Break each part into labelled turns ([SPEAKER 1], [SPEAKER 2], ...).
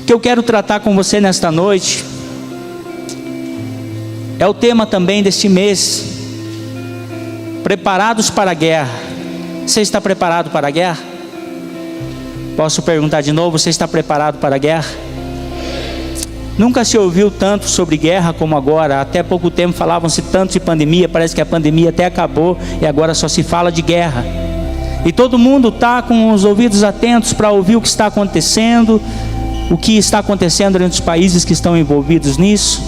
[SPEAKER 1] que eu quero tratar com você nesta noite é o tema também deste mês: preparados para a guerra. Você está preparado para a guerra? Posso perguntar de novo, você está preparado para a guerra? Nunca se ouviu tanto sobre guerra como agora. Até pouco tempo falavam-se tanto de pandemia, parece que a pandemia até acabou e agora só se fala de guerra. E todo mundo está com os ouvidos atentos para ouvir o que está acontecendo, o que está acontecendo entre os países que estão envolvidos nisso.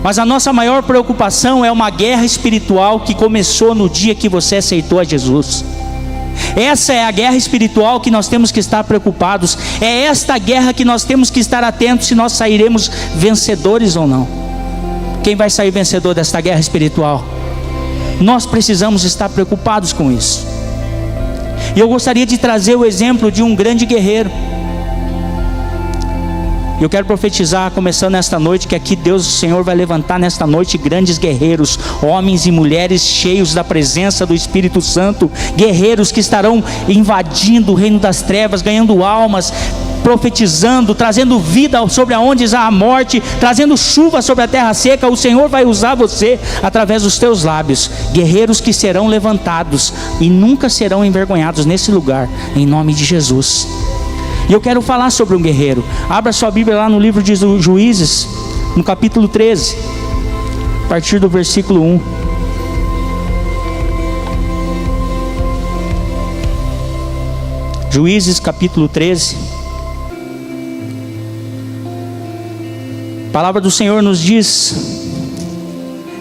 [SPEAKER 1] Mas a nossa maior preocupação é uma guerra espiritual que começou no dia que você aceitou a Jesus. Essa é a guerra espiritual que nós temos que estar preocupados. É esta guerra que nós temos que estar atentos se nós sairemos vencedores ou não. Quem vai sair vencedor desta guerra espiritual? Nós precisamos estar preocupados com isso. E eu gostaria de trazer o exemplo de um grande guerreiro. Eu quero profetizar, começando nesta noite, que aqui Deus, o Senhor, vai levantar nesta noite grandes guerreiros, homens e mulheres cheios da presença do Espírito Santo, guerreiros que estarão invadindo o reino das trevas, ganhando almas, profetizando, trazendo vida sobre aonde há a morte, trazendo chuva sobre a terra seca. O Senhor vai usar você através dos teus lábios, guerreiros que serão levantados e nunca serão envergonhados nesse lugar, em nome de Jesus. E eu quero falar sobre um guerreiro. Abra sua Bíblia lá no livro de Juízes, no capítulo 13, a partir do versículo 1. Juízes capítulo 13. A palavra do Senhor nos diz: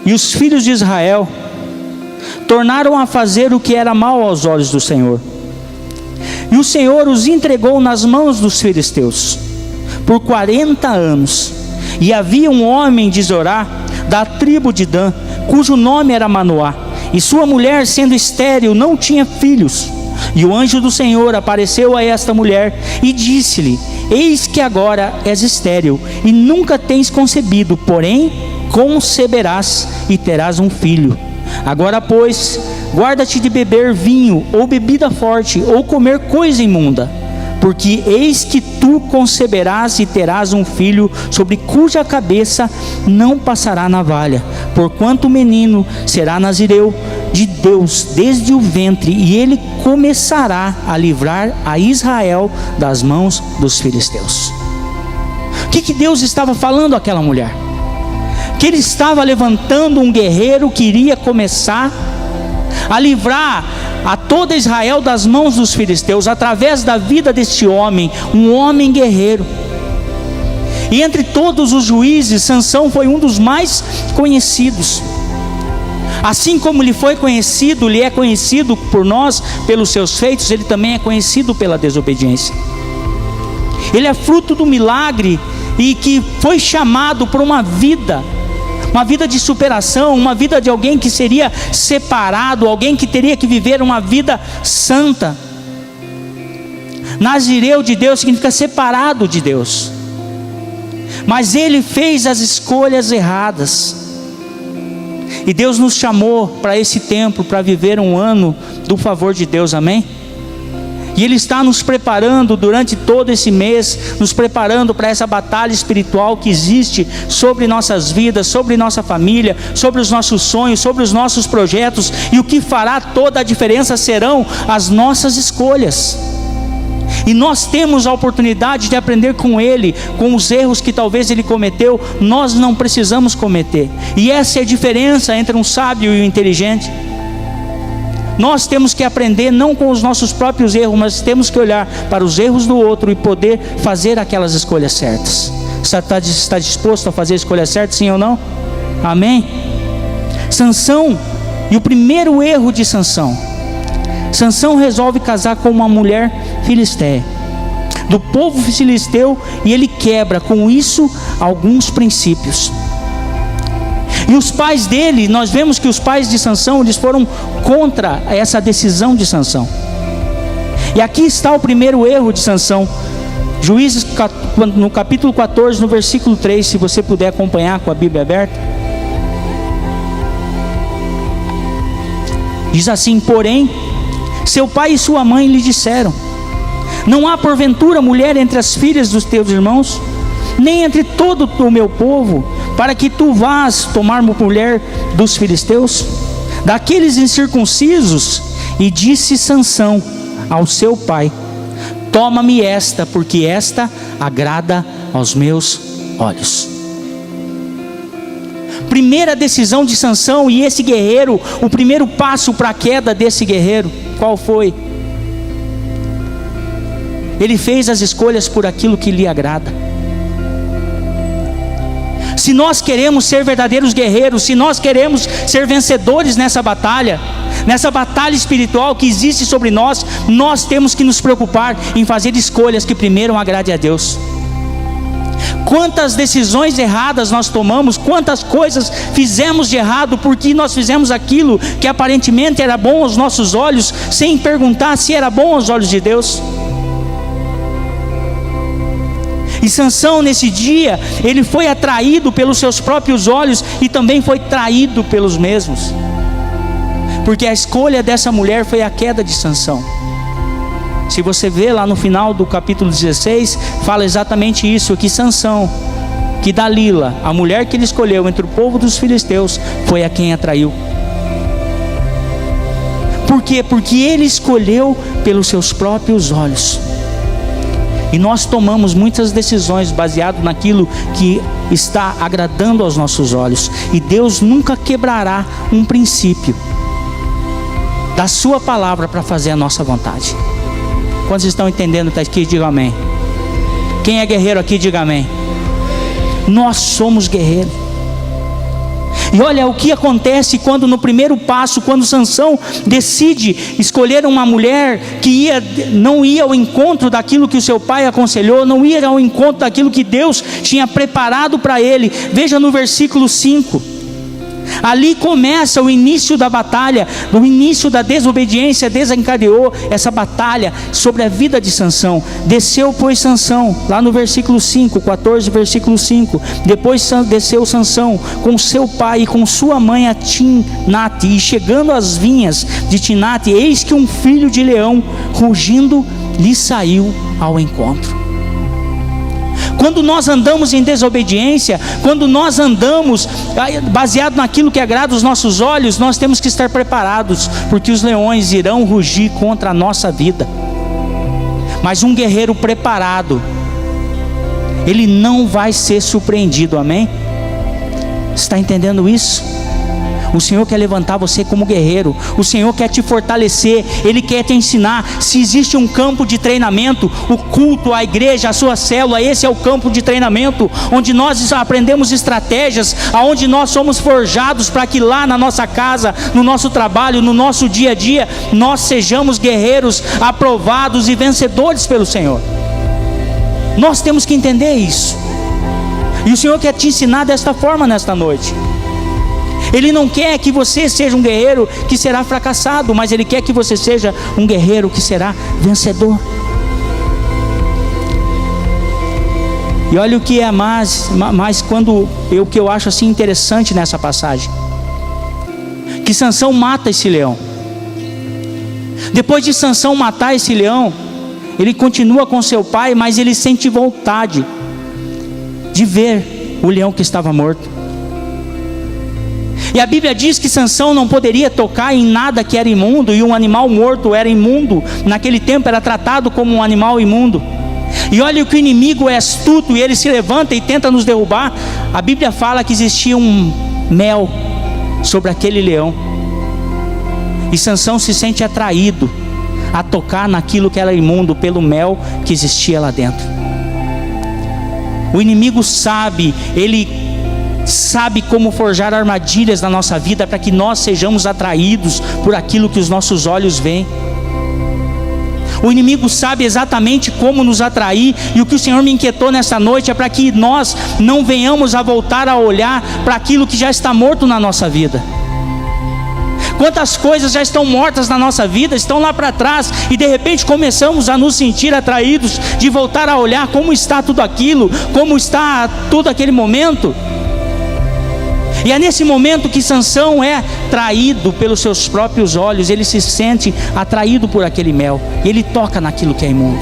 [SPEAKER 1] e os filhos de Israel tornaram a fazer o que era mal aos olhos do Senhor. E o Senhor os entregou nas mãos dos filisteus por 40 anos. E havia um homem de Zorá, da tribo de Dan, cujo nome era Manoá, e sua mulher, sendo estéril, não tinha filhos. E o anjo do Senhor apareceu a esta mulher e disse-lhe: eis que agora és estéril e nunca tens concebido, porém conceberás e terás um filho. Agora, pois, guarda-te de beber vinho, ou bebida forte, ou comer coisa imunda, porque eis que tu conceberás e terás um filho, sobre cuja cabeça não passará navalha, porquanto o menino será nazireu de Deus desde o ventre, e ele começará a livrar a Israel das mãos dos filisteus. O que Deus estava falando àquela mulher? Que ele estava levantando um guerreiro que iria começar a livrar a toda Israel das mãos dos filisteus, através da vida deste homem, um homem guerreiro. E entre todos os juízes, Sansão foi um dos mais conhecidos. Assim como ele foi conhecido, ele é conhecido por nós pelos seus feitos, ele também é conhecido pela desobediência. Ele é fruto do milagre e que foi chamado por uma vida de superação, uma vida de alguém que seria separado, alguém que teria que viver uma vida santa. Nazireu de Deus significa separado de Deus. Mas ele fez as escolhas erradas. E Deus nos chamou para esse tempo, para viver um ano do favor de Deus, amém? E Ele está nos preparando durante todo esse mês, nos preparando para essa batalha espiritual que existe sobre nossas vidas, sobre nossa família, sobre os nossos sonhos, sobre os nossos projetos. E o que fará toda a diferença serão as nossas escolhas. E nós temos a oportunidade de aprender com Ele, com os erros que talvez Ele cometeu, nós não precisamos cometer. E essa é a diferença entre um sábio e um inteligente. Nós temos que aprender não com os nossos próprios erros, mas temos que olhar para os erros do outro e poder fazer aquelas escolhas certas. Está disposto a fazer a escolha certa, sim ou não? Amém? Sansão, e o primeiro erro de Sansão resolve casar com uma mulher filisteia, do povo filisteu, e ele quebra com isso alguns princípios. E os pais dele, nós vemos que os pais de Sansão, eles foram contra essa decisão de Sansão. E aqui está o primeiro erro de Sansão. Juízes no capítulo 14, no versículo 3, se você puder acompanhar com a Bíblia aberta. Diz assim: porém, seu pai e sua mãe lhe disseram: Não há porventura mulher entre as filhas dos teus irmãos, nem entre todo o meu povo, para que tu vás tomar mulher dos filisteus, daqueles incircuncisos? E disse Sansão ao seu pai: toma-me esta, porque esta agrada aos meus olhos. Primeira decisão de Sansão, e esse guerreiro, o primeiro passo para a queda desse guerreiro, qual foi? Ele fez as escolhas por aquilo que lhe agrada. Se nós queremos ser verdadeiros guerreiros, se nós queremos ser vencedores nessa batalha espiritual que existe sobre nós, nós temos que nos preocupar em fazer escolhas que primeiro agradem a Deus. Quantas decisões erradas nós tomamos, quantas coisas fizemos de errado, porque nós fizemos aquilo que aparentemente era bom aos nossos olhos, sem perguntar se era bom aos olhos de Deus. E Sansão, nesse dia, ele foi atraído pelos seus próprios olhos e também foi traído pelos mesmos, porque a escolha dessa mulher foi a queda de Sansão. Se você vê lá no final do capítulo 16, fala exatamente isso, que Sansão, que Dalila, a mulher que ele escolheu entre o povo dos filisteus, foi a quem atraiu. Por quê? Porque ele escolheu pelos seus próprios olhos. E nós tomamos muitas decisões baseado naquilo que está agradando aos nossos olhos. E Deus nunca quebrará um princípio da sua palavra para fazer a nossa vontade. Quantos estão entendendo? Está aqui, diga amém. Quem é guerreiro aqui, diga amém. Nós somos guerreiros. E olha o que acontece quando no primeiro passo, quando Sansão decide escolher uma mulher que não ia ao encontro daquilo que o seu pai aconselhou, não ia ao encontro daquilo que Deus tinha preparado para ele. Veja no versículo 5. Ali começa o início da batalha, o início da desobediência, desencadeou essa batalha sobre a vida de Sansão. Desceu, pois, Sansão, lá no versículo 5, 14, versículo 5. Depois desceu Sansão com seu pai e com sua mãe a Timnate, e chegando às vinhas de Timnate, eis que um filho de leão, rugindo, lhe saiu ao encontro. Quando nós andamos em desobediência, quando nós andamos baseado naquilo que agrada os nossos olhos, nós temos que estar preparados, porque os leões irão rugir contra a nossa vida. Mas um guerreiro preparado, ele não vai ser surpreendido, amém? Está entendendo isso? O Senhor quer levantar você como guerreiro. O Senhor quer te fortalecer. Ele quer te ensinar. Se existe um campo de treinamento, o culto, a igreja, a sua célula, esse é o campo de treinamento, onde nós aprendemos estratégias, aonde nós somos forjados para que lá na nossa casa, no nosso trabalho, no nosso dia a dia, nós sejamos guerreiros aprovados e vencedores pelo Senhor. Nós temos que entender isso. E o Senhor quer te ensinar desta forma nesta noite. Ele não quer que você seja um guerreiro que será fracassado, mas Ele quer que você seja um guerreiro que será vencedor. E olha o que é mais o que eu acho assim interessante nessa passagem, que Sansão mata esse leão. Depois de Sansão matar esse leão, ele continua com seu pai, mas ele sente vontade de ver o leão que estava morto. E a Bíblia diz que Sansão não poderia tocar em nada que era imundo, e um animal morto era imundo. Naquele tempo era tratado como um animal imundo. E olha que o inimigo é astuto, e ele se levanta e tenta nos derrubar. A Bíblia fala que existia um mel sobre aquele leão, e Sansão se sente atraído a tocar naquilo que era imundo pelo mel que existia lá dentro. O inimigo sabe, ele sabe como forjar armadilhas na nossa vida para que nós sejamos atraídos por aquilo que os nossos olhos veem. O inimigo sabe exatamente como nos atrair, e o que o Senhor me inquietou nessa noite é para que nós não venhamos a voltar a olhar para aquilo que já está morto na nossa vida. Quantas coisas já estão mortas na nossa vida, estão lá para trás, e de repente começamos a nos sentir atraídos de voltar a olhar como está tudo aquilo, como está todo aquele momento. E é nesse momento que Sansão é traído pelos seus próprios olhos. Ele se sente atraído por aquele mel, e ele toca naquilo que é imundo.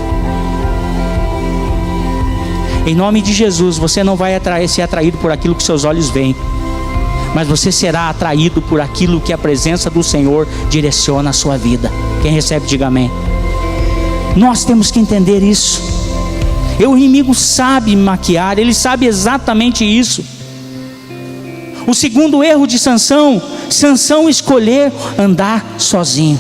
[SPEAKER 1] Em nome de Jesus, você não vai ser atraído por aquilo que seus olhos veem, mas você será atraído por aquilo que a presença do Senhor direciona a sua vida. Quem recebe, diga amém. Nós temos que entender isso. O inimigo sabe maquiar, ele sabe exatamente isso. O segundo erro de Sansão escolheu andar sozinho.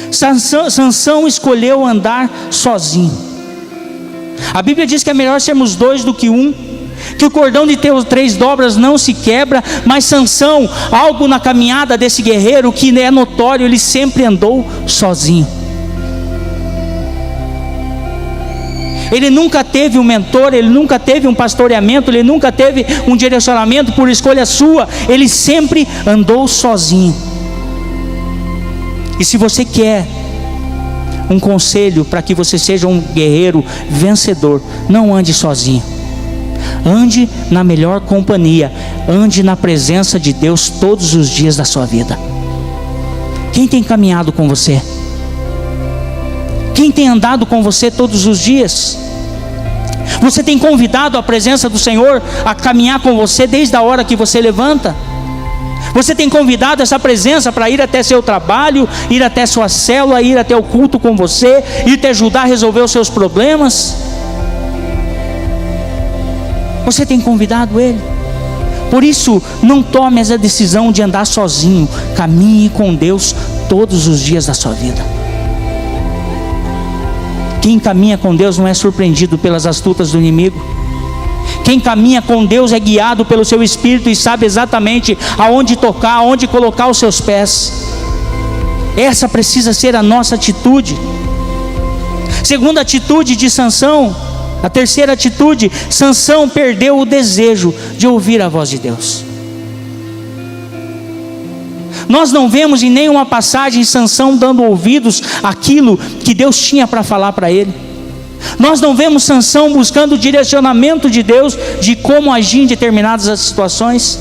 [SPEAKER 1] Sansão escolheu andar sozinho. A Bíblia diz que é melhor sermos dois do que um, que o cordão de 3 dobras não se quebra. Mas Sansão, algo na caminhada desse guerreiro que é notório, ele sempre andou sozinho. Ele nunca teve um mentor, ele nunca teve um pastoreamento, ele nunca teve um direcionamento por escolha sua. Ele sempre andou sozinho. E se você quer um conselho para que você seja um guerreiro vencedor, não ande sozinho. Ande na melhor companhia. Ande na presença de Deus todos os dias da sua vida. Quem tem caminhado com você? Quem tem andado com você todos os dias? Você tem convidado a presença do Senhor a caminhar com você desde a hora que você levanta? Você tem convidado essa presença para ir até seu trabalho, ir até sua célula, ir até o culto com você, ir te ajudar a resolver os seus problemas? Você tem convidado Ele? Por isso, não tome essa decisão de andar sozinho. Caminhe com Deus todos os dias da sua vida. Quem caminha com Deus não é surpreendido pelas astutas do inimigo. Quem caminha com Deus é guiado pelo seu Espírito e sabe exatamente aonde tocar, aonde colocar os seus pés. Essa precisa ser a nossa atitude. Segunda atitude de Sansão, a terceira atitude: Sansão perdeu o desejo de ouvir a voz de Deus. Nós não vemos em nenhuma passagem Sansão dando ouvidos àquilo que Deus tinha para falar para ele. Nós não vemos Sansão buscando o direcionamento de Deus de como agir em determinadas situações.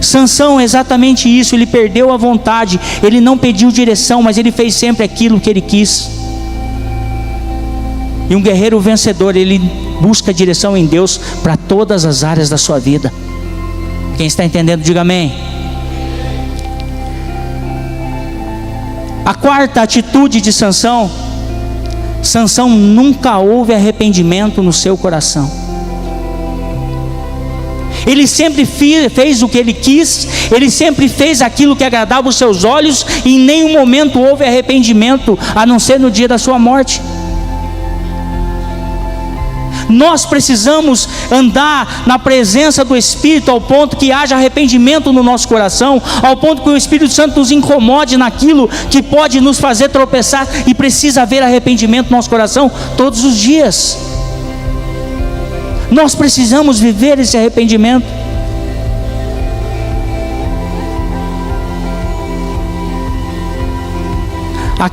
[SPEAKER 1] Sansão é exatamente isso, ele perdeu a vontade, ele não pediu direção, mas ele fez sempre aquilo que ele quis. E um guerreiro vencedor, ele busca direção em Deus para todas as áreas da sua vida. Quem está entendendo, diga amém. A quarta atitude de Sansão: Sansão nunca houve arrependimento no seu coração. Ele sempre fez o que ele quis, ele sempre fez aquilo que agradava os seus olhos, e em nenhum momento houve arrependimento, a não ser no dia da sua morte. Nós precisamos andar na presença do Espírito ao ponto que haja arrependimento no nosso coração, ao ponto que o Espírito Santo nos incomode naquilo que pode nos fazer tropeçar, e precisa haver arrependimento no nosso coração todos os dias. Nós precisamos viver esse arrependimento.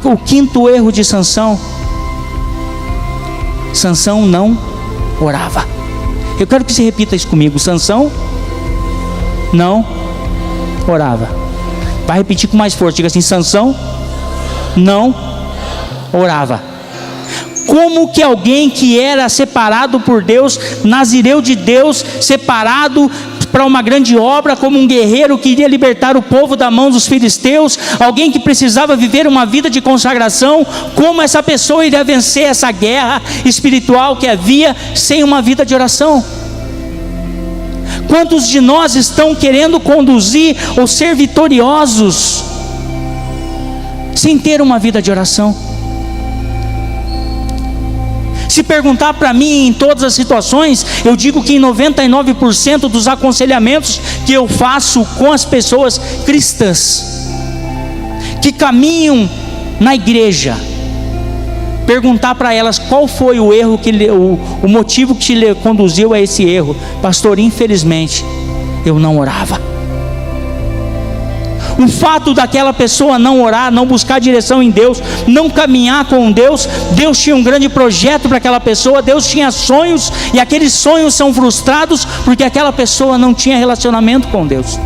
[SPEAKER 1] O quinto erro de Sansão: Sansão não orava. Eu quero que você repita isso comigo: Sansão não orava. Vai repetir com mais força, diga assim: Sansão não orava. Como que alguém que era separado por Deus, nazireu de Deus, separado para uma grande obra, como um guerreiro que iria libertar o povo da mão dos filisteus, alguém que precisava viver uma vida de consagração, como essa pessoa iria vencer essa guerra espiritual que havia sem uma vida de oração? Quantos de nós estão querendo conduzir ou ser vitoriosos sem ter uma vida de oração? Se perguntar para mim em todas as situações, eu digo que em 99% dos aconselhamentos que eu faço com as pessoas cristãs que caminham na igreja, perguntar para elas qual foi o erro, o motivo que te conduziu a esse erro: pastor, infelizmente eu não orava. O fato daquela pessoa não orar, não buscar direção em Deus, não caminhar com Deus, Deus tinha um grande projeto para aquela pessoa, Deus tinha sonhos, e aqueles sonhos são frustrados porque aquela pessoa não tinha relacionamento com Deus.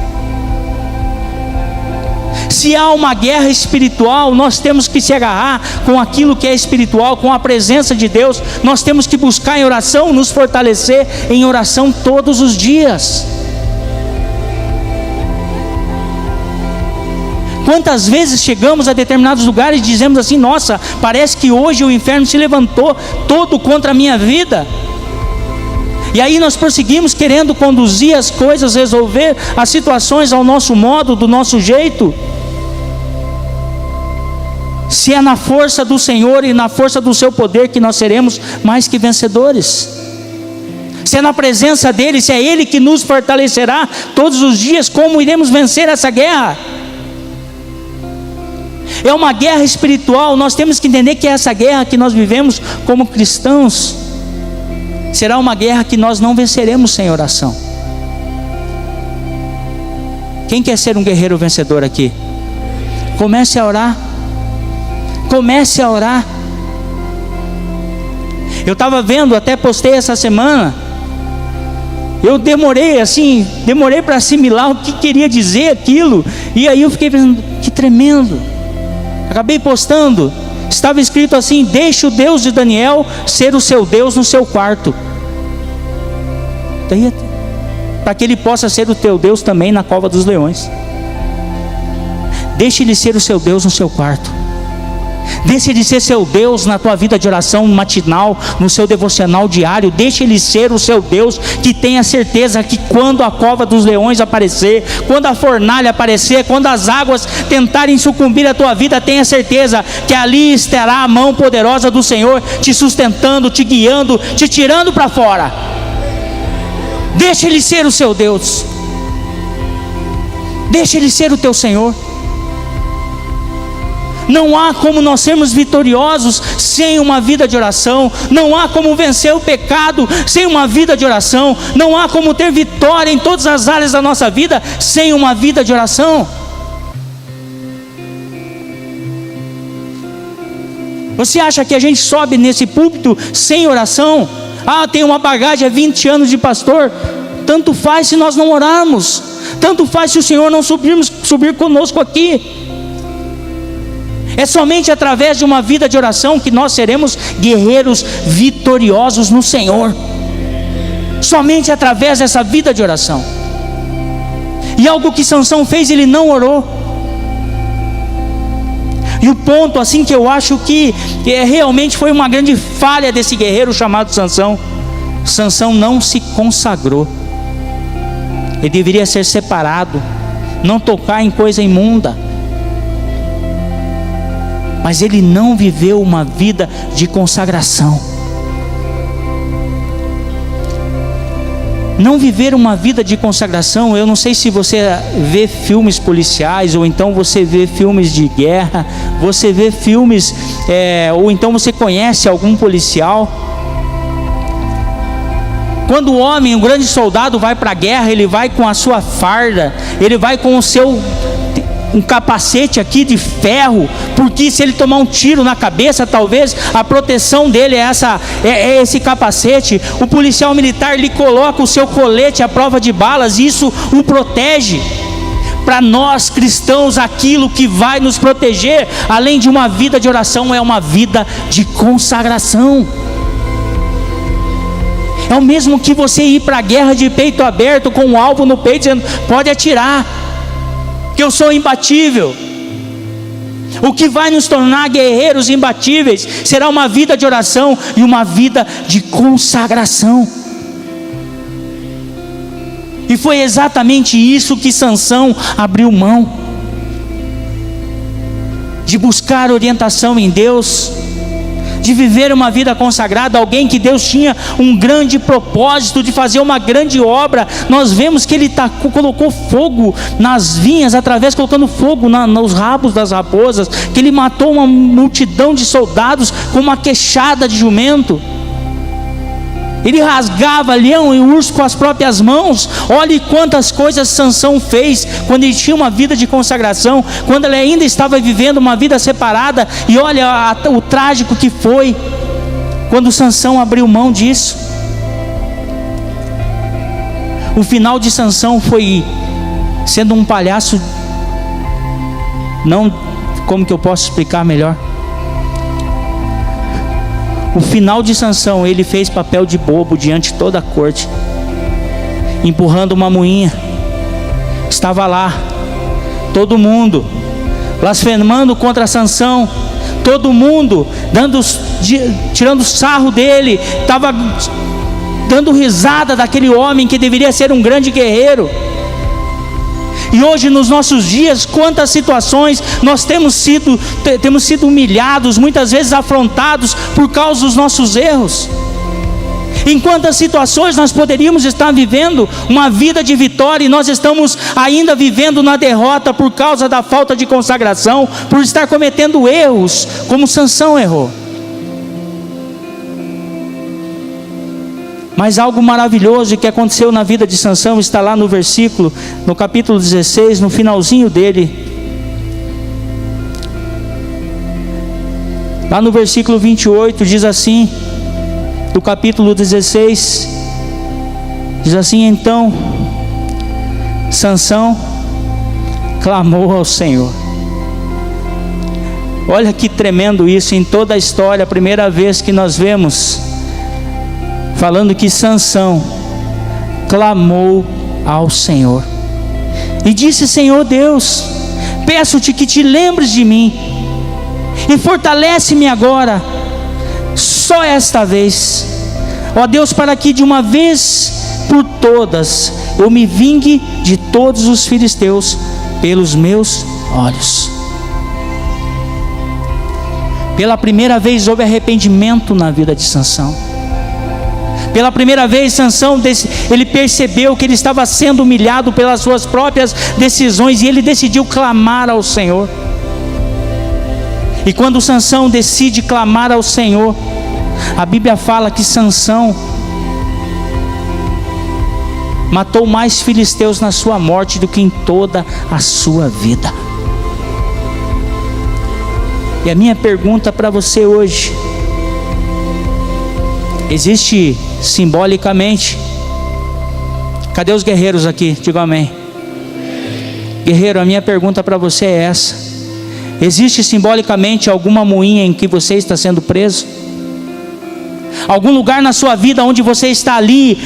[SPEAKER 1] Se há uma guerra espiritual, nós temos que se agarrar com aquilo que é espiritual, com a presença de Deus. Nós temos que buscar em oração, nos fortalecer em oração todos os dias. Quantas vezes chegamos a determinados lugares e dizemos assim: nossa, parece que hoje o inferno se levantou todo contra a minha vida. E aí nós prosseguimos querendo conduzir as coisas, resolver as situações ao nosso modo, do nosso jeito. Se é na força do Senhor e na força do seu poder que nós seremos mais que vencedores. Se é na presença dEle, se é Ele que nos fortalecerá todos os dias, como iremos vencer essa guerra? É uma guerra espiritual. Nós temos que entender que essa guerra que nós vivemos como cristãos será uma guerra que nós não venceremos sem oração. Quem quer ser um guerreiro vencedor aqui? Comece a orar. Comece a orar. Eu estava vendo, até postei essa semana. Eu demorei para assimilar o que queria dizer aquilo. E aí eu fiquei pensando, que tremendo. Acabei postando. Estava escrito assim: deixe o Deus de Daniel ser o seu Deus no seu quarto, para que Ele possa ser o teu Deus também na cova dos leões. Deixe Ele ser o seu Deus no seu quarto. Deixe Ele ser seu Deus na tua vida de oração matinal, no seu devocional diário. Deixe Ele ser o seu Deus, que tenha certeza que quando a cova dos leões aparecer, quando a fornalha aparecer, quando as águas tentarem sucumbir a tua vida, tenha certeza que ali estará a mão poderosa do Senhor, te sustentando, te guiando, te tirando para fora. Deixe Ele ser o seu Deus. Deixe Ele ser o teu Senhor. Não há como nós sermos vitoriosos sem uma vida de oração. Não há como vencer o pecado sem uma vida de oração. Não há como ter vitória em todas as áreas da nossa vida sem uma vida de oração. Você acha que a gente sobe nesse púlpito sem oração? Ah, tem uma bagagem há 20 anos de pastor. Tanto faz se nós não orarmos. Tanto faz se o Senhor não subir conosco aqui. É somente através de uma vida de oração que nós seremos guerreiros vitoriosos no Senhor. Somente através dessa vida de oração. E algo que Sansão fez, ele não orou. E o ponto assim que eu acho que realmente foi uma grande falha desse guerreiro chamado Sansão. Sansão não se consagrou. Ele deveria ser separado, não tocar em coisa imunda. Mas ele não viveu uma vida de consagração. Não viver uma vida de consagração, eu não sei se você vê filmes policiais, ou então você vê filmes de guerra, você vê filmes, ou então você conhece algum policial. Quando o homem, um grande soldado, vai para a guerra, ele vai com a sua farda, ele vai com um capacete aqui de ferro, porque se ele tomar um tiro na cabeça, talvez a proteção dele é esse capacete. O policial militar lhe coloca o seu colete à prova de balas, e isso o protege. Para nós cristãos, aquilo que vai nos proteger, além de uma vida de oração, é uma vida de consagração. É o mesmo que você ir para a guerra de peito aberto, com um alvo no peito, dizendo: pode atirar, que eu sou imbatível. O que vai nos tornar guerreiros imbatíveis será uma vida de oração e uma vida de consagração. E foi exatamente isso que Sansão abriu mão, de buscar orientação em Deus, de viver uma vida consagrada. Alguém que Deus tinha um grande propósito de fazer uma grande obra. Nós vemos que ele colocou fogo nas vinhas, colocando fogo nos rabos das raposas, que ele matou uma multidão de soldados com uma queixada de jumento. Ele rasgava leão e urso com as próprias mãos. Olhe quantas coisas Sansão fez quando ele tinha uma vida de consagração, quando ele ainda estava vivendo uma vida separada. E olha o trágico que foi quando Sansão abriu mão disso. O final de Sansão foi sendo um palhaço Não, como que eu posso explicar melhor? O final de Sansão, ele fez papel de bobo diante de toda a corte, empurrando uma moinha. Estava lá, todo mundo blasfemando contra Sansão, todo mundo tirando sarro dele, estava dando risada daquele homem que deveria ser um grande guerreiro. E hoje, nos nossos dias, quantas situações nós temos sido humilhados, muitas vezes afrontados por causa dos nossos erros. Em quantas situações nós poderíamos estar vivendo uma vida de vitória e nós estamos ainda vivendo na derrota por causa da falta de consagração, por estar cometendo erros como Sansão errou. Mas algo maravilhoso que aconteceu na vida de Sansão está lá no versículo, no capítulo 16, no finalzinho dele. Lá no versículo 28 diz assim, do capítulo 16, diz assim: então Sansão clamou ao Senhor. Olha que tremendo isso, em toda a história, a primeira vez que nós vemos falando que Sansão clamou ao Senhor e disse: Senhor Deus, peço-te que te lembres de mim e fortalece-me agora, só esta vez, ó Deus, para que de uma vez por todas eu me vingue de todos os filisteus pelos meus olhos. Pela primeira vez houve arrependimento na vida de Sansão. Pela primeira vez, Sansão, ele percebeu que ele estava sendo humilhado pelas suas próprias decisões e ele decidiu clamar ao Senhor. E quando Sansão decide clamar ao Senhor, a Bíblia fala que Sansão matou mais filisteus na sua morte do que em toda a sua vida. E a minha pergunta para você hoje: existe simbolicamente, cadê os guerreiros aqui? Diga amém. Guerreiro, a minha pergunta para você é essa: existe simbolicamente alguma moinha em que você está sendo preso? Algum lugar na sua vida onde você está ali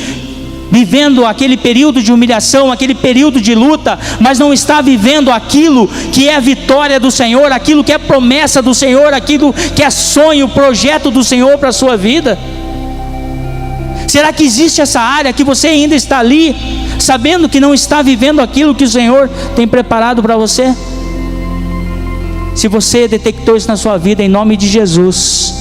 [SPEAKER 1] vivendo aquele período de humilhação, aquele período de luta, mas não está vivendo aquilo que é a vitória do Senhor, aquilo que é promessa do Senhor, aquilo que é sonho, projeto do Senhor para a sua vida? Será que existe essa área que você ainda está ali, sabendo que não está vivendo aquilo que o Senhor tem preparado para você? Se você detectou isso na sua vida, em nome de Jesus,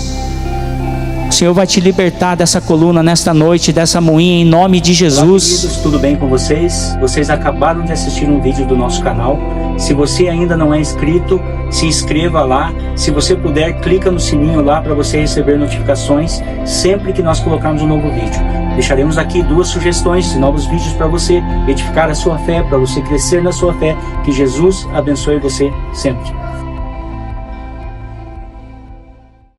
[SPEAKER 1] o Senhor vai te libertar dessa coluna nesta noite, dessa moinha, em nome de Jesus. Olá, queridos, tudo bem com vocês? Vocês acabaram de assistir um vídeo do nosso canal. Se você ainda não é inscrito, se inscreva lá. Se você puder, clica no sininho lá para você receber notificações sempre que nós colocarmos um novo vídeo. Deixaremos aqui 2 sugestões de novos vídeos para você edificar a sua fé, para você crescer na sua fé. Que Jesus abençoe você sempre.